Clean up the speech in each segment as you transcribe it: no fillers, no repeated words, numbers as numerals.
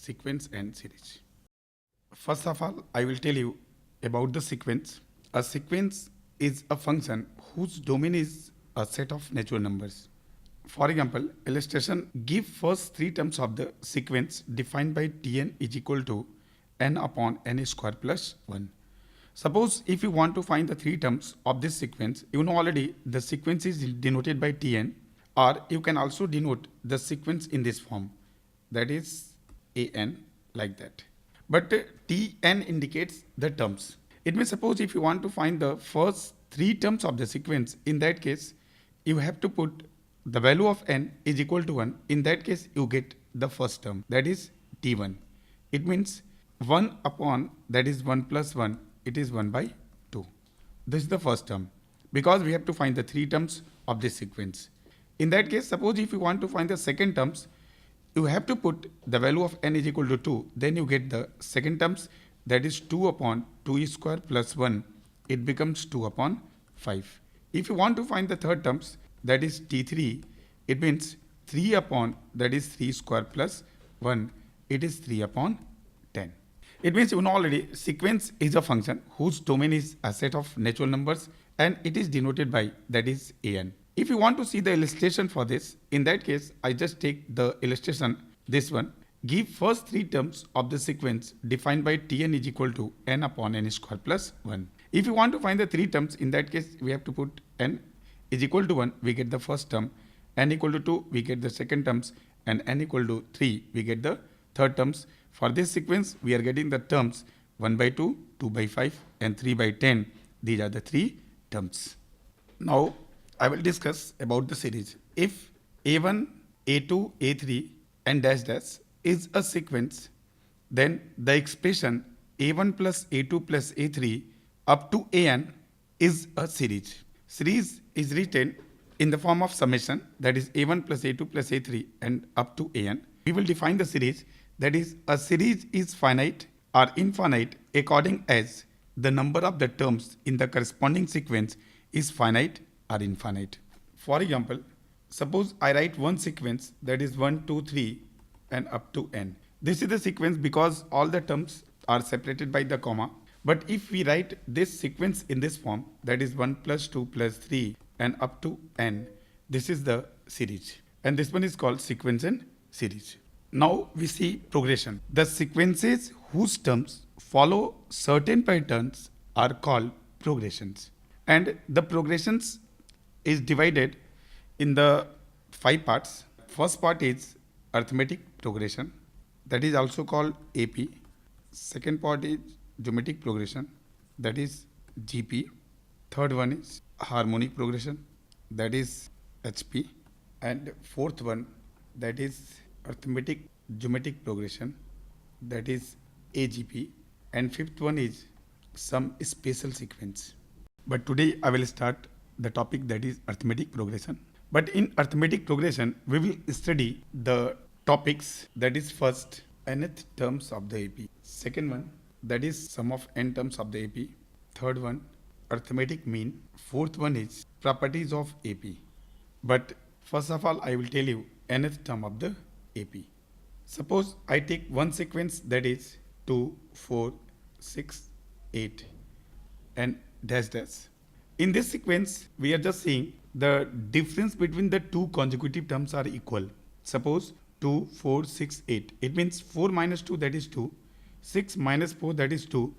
sequence and series. First of all, I will tell you about the sequence. A sequence is a function whose domain is a set of natural numbers. For example, illustration, give first three terms of the sequence defined by Tn is equal to n upon n square plus 1. Suppose if you want to find the three terms of this sequence, you know already the sequence is denoted by Tn, or you can also denote the sequence in this form, that is an, like that. But Tn indicates the terms. It means suppose if you want to find the first three terms of the sequence, in that case you have to put the value of n is equal to 1. In that case you get the first term, that is T1. It means 1 upon, that is 1 plus 1, it is 1 by 2. This is the first term, because we have to find the three terms of this sequence. In that case, suppose if you want to find the second terms, you have to put the value of n is equal to 2. Then you get the second terms, that is 2 upon 2 square plus 1. It becomes 2 upon 5. If you want to find the third terms, that is T3, it means 3 upon, that is 3 square plus 1. It is 3 upon 10. It means you know already sequence is a function whose domain is a set of natural numbers and it is denoted by, that is an. If you want to see the illustration for this, in that case I just take the illustration, this one. Give first three terms of the sequence defined by Tn is equal to n upon n square plus 1. If you want to find the three terms, in that case we have to put n is equal to 1, we get the first term, n equal to 2, we get the second terms, and n equal to 3, we get the third terms. For this sequence, we are getting the terms 1 by 2, 2 by 5, and 3 by 10. These are the three terms. Now, I will discuss about the series. If A1, A2, A3, and dash dash is a sequence, then the expression A1 plus A2 plus A3 up to An is a series. Series is written in the form of summation, that is A1 plus A2 plus A3 and up to An. We will define the series, that is a series is finite or infinite according as the number of the terms in the corresponding sequence is finite or infinite. For example, suppose I write one sequence, that is 1, 2, 3 and up to n. This is the sequence because all the terms are separated by the comma. But if we write this sequence in this form, that is 1 plus 2 plus 3 and up to n, this is the series. And this one is called sequence and series. Now we see progression. The sequences whose terms follow certain patterns are called progressions. And the progressions is divided in the 5 parts. First part is arithmetic progression, that is also called AP. Second part is geometric progression, that is GP. Third one is harmonic progression, that is HP. And fourth one, that is arithmetic geometric progression, that is AGP. And fifth one is some special sequence. But today I will start the topic, that is arithmetic progression. But in arithmetic progression, we will study the topics, that is first nth terms of the AP. Second one, that is sum of n terms of the AP. Third one, arithmetic mean. Fourth one is properties of AP. But first of all, I will tell you nth term of the AP. Suppose I take one sequence, that is 2, 4, 6, 8 and dash dash. In this sequence, we are just seeing the difference between the two consecutive terms are equal. Suppose 2, 4, 6, 8. It means 4 minus 2, that is 2. 6 minus 4, that is 2.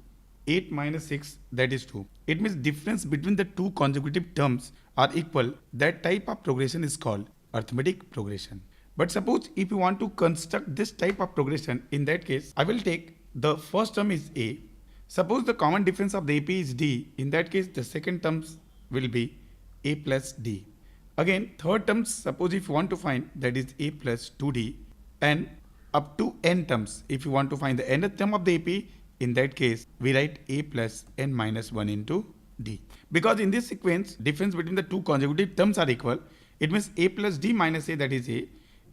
8 minus 6, that is 2. It means difference between the two consecutive terms are equal. That type of progression is called arithmetic progression. But suppose if you want to construct this type of progression, in that case, I will take the first term is A. Suppose the common difference of the AP is D. In that case, the second terms will be A plus D. Again, third terms, suppose if you want to find, that is A plus 2D. And up to n terms, if you want to find the nth term of the AP, in that case, we write A plus n minus 1 into D. Because in this sequence, difference between the two consecutive terms are equal. It means A plus D minus A, that is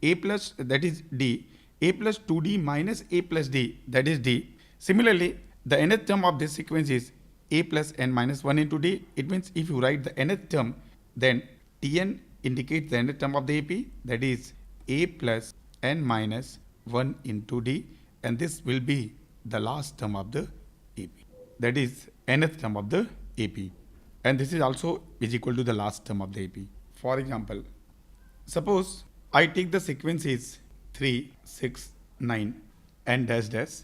A plus, that is D, A plus 2D minus A plus D, that is D. Similarly, the nth term of this sequence is A plus n minus 1 into D. It means if you write the nth term, then Tn indicates the nth term of the AP, that is A plus n minus 1 into D, and this will be the last term of the AP. That is nth term of the AP. And this is also is equal to the last term of the AP. For example, suppose I take the sequence is 3, 6, 9 and dash dash.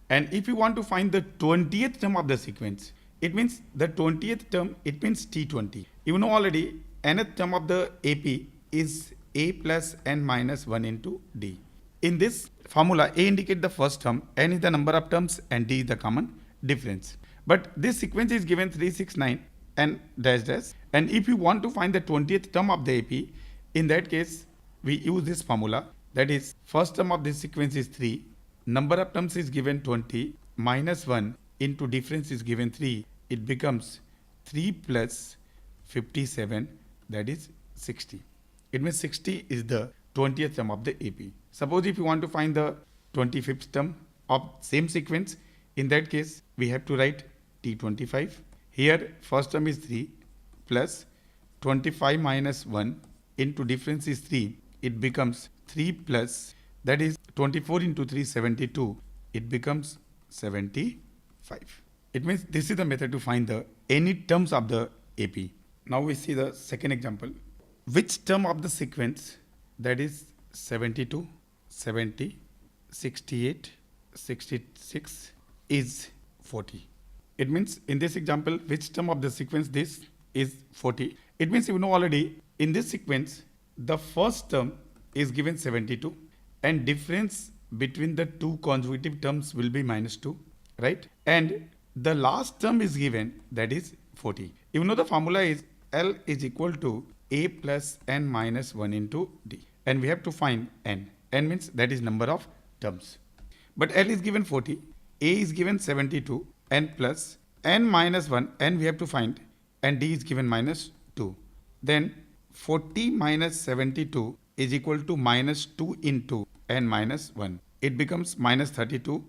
And if you want to find the 20th term of the sequence, it means the 20th term, it means T20. You know already nth term of the AP is A plus n minus 1 into D. In this formula, A indicate the first term, n is the number of terms and D is the common difference. But this sequence is given 3, 6, 9 and dash dash. And if you want to find the 20th term of the AP, in that case, we use this formula. That is, first term of this sequence is 3, number of terms is given 20, minus 1 into difference is given 3. It becomes 3 plus 57, that is 60. It means 60 is the 20th term of the AP. Suppose if you want to find the 25th term of same sequence, in that case, we have to write T25. Here, first term is 3 plus 25 minus 1 into difference is 3. It becomes 3 plus, that is 24 into 3, 72. It becomes 75. It means this is the method to find the any terms of the AP. Now we see the second example. Which term of the sequence, that is 72, 70, 68, 66 is 40. It means in this example, which term of the sequence this is 40. It means you know already in this sequence, the first term is given 72 and difference between the two consecutive terms will be minus 2, right? And the last term is given, that is 40. You know the formula is L is equal to A plus n minus 1 into D. And we have to find n. N means that is number of terms. But L is given 40, A is given 72, n plus n minus 1, n we have to find, and D is given minus 2. Then 40 minus 72 is equal to minus 2 into n minus 1. It becomes minus 32,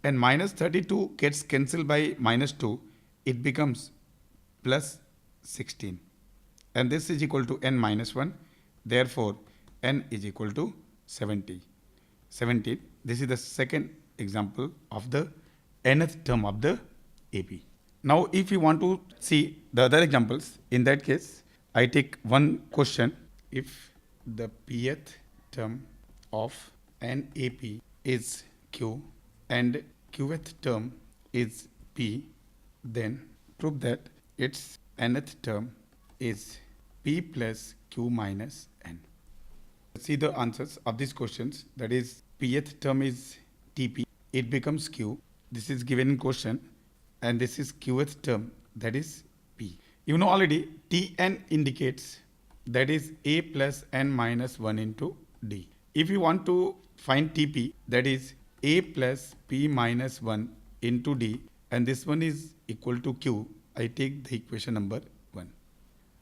and minus 32 gets cancelled by minus 2. It becomes plus 16. And this is equal to n minus 1. Therefore, n is equal to 70. 17. This is the second example of the nth term of the AP. Now, if you want to see the other examples, in that case, I take one question. If the pth term of an AP is Q and qth term is P, then prove that its nth term is P plus Q minus n. See the answers of these questions. That is, pth term is TP. It becomes Q. This is given in question. And this is qth term, that is P. You know already Tn indicates that is A plus n minus 1 into D. If you want to find Tp, that is A plus P minus 1 into D, and this one is equal to Q, I take the equation number 1.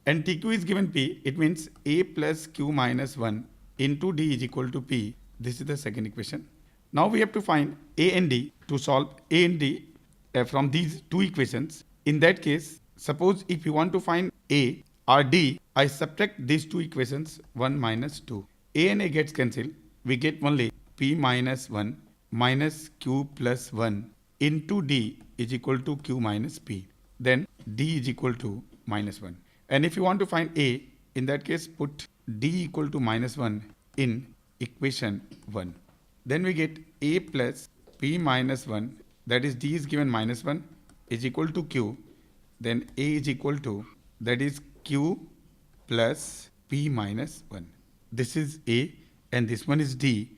And Tq is given P, it means A plus Q minus 1 into D is equal to P. This is the second equation. Now we have to find A and D. To solve A and D from these two equations, in that case, suppose if you want to find A or D, I subtract these two equations, 1 minus 2. A and A gets cancelled. We get only P minus 1 minus Q plus 1 into D is equal to Q minus P. Then D is equal to minus 1. And if you want to find A, in that case, put D equal to minus 1 in equation 1. Then we get A plus P minus 1, that is D is given minus 1, is equal to Q. Then A is equal to, that is Q plus P minus 1. This is A and this one is D.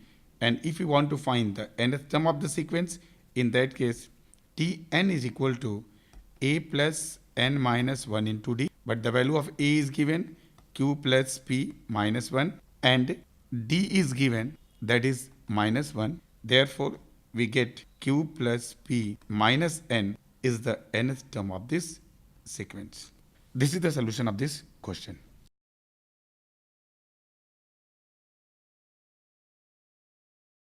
And if you want to find the nth term of the sequence, in that case, Tn is equal to A plus n minus 1 into D. But the value of A is given, Q plus P minus 1, and D is given, that is minus 1. Therefore, we get Q plus P minus n is the nth term of this sequence. This is the solution of this question.